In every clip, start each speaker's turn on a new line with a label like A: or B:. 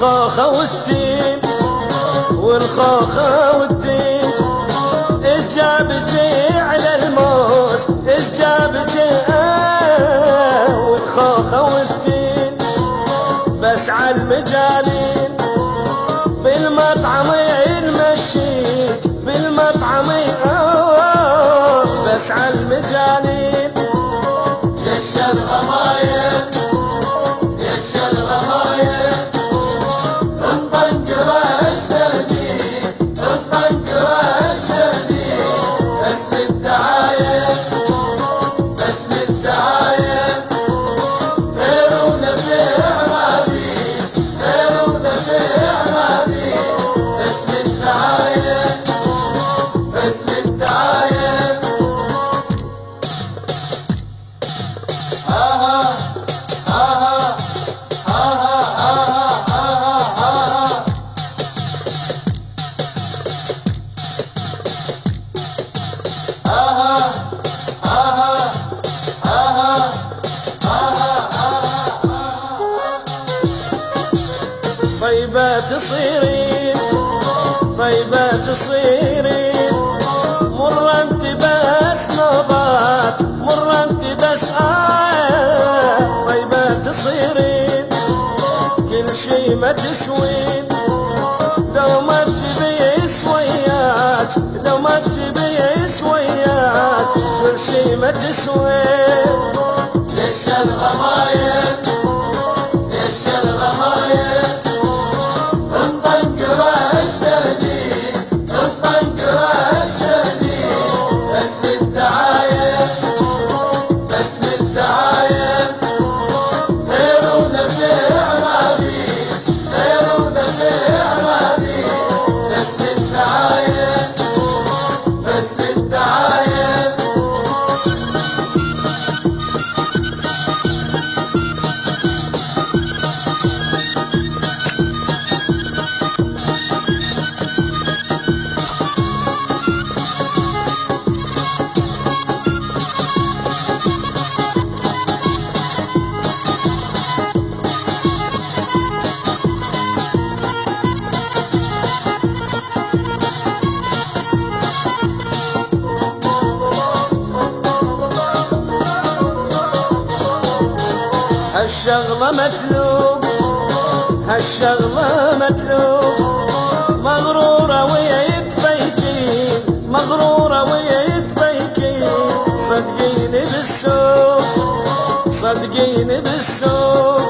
A: والخوخة والتين والخوخة والتين. ايش جابك على الموز ايش جابك والخوخة والتين. بس عالمجانين بالمطعم المشيت بالمطعم بس عالمجانين.
B: دش الغمايل دش الغمايل انطنقر السردي انطنقر السردي. بس للدعاية بس للدعاية خير ونفيع ما بي خير ونفيع ما بي. بس للدعاية بس للدعاية.
A: طيبة تصيرين طيبة تصيرين مرة انت بس نوبات مرة انت بس طيبة تصيرين كل شي ما تسوين. لو ما تبي سويات لو ما تبي سويات كل شي ما تسوين.
B: دش الغمايل دش الغمايل انطنقر السردي انطنقر السردي. بس للدعاية بس للدعاية خير ونفيع ما بي خير ونفيع ما بي. بس للدعاية بس للدعاية.
A: هالشغلة مطلوب هالشغلة مطلوب. مغرورة ويا يتفيكين مغرورة ويا يتفيكين. صدقيني بالسوق صدقيني بالسوق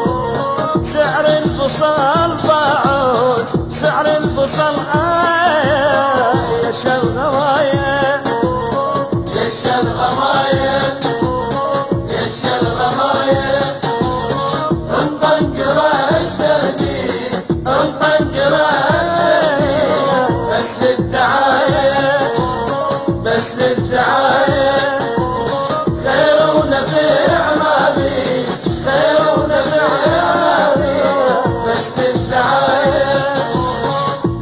A: سعر البصل باعوت سعر البصل يا شغلة
B: دش الغمايل دش الغمايل انطنقر السردي انطنقر السردي. بس للدعاية بس للدعاية خير ونفيع ما بي خير ونفيع ما بي. بس للدعاية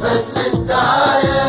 B: بس للدعاية.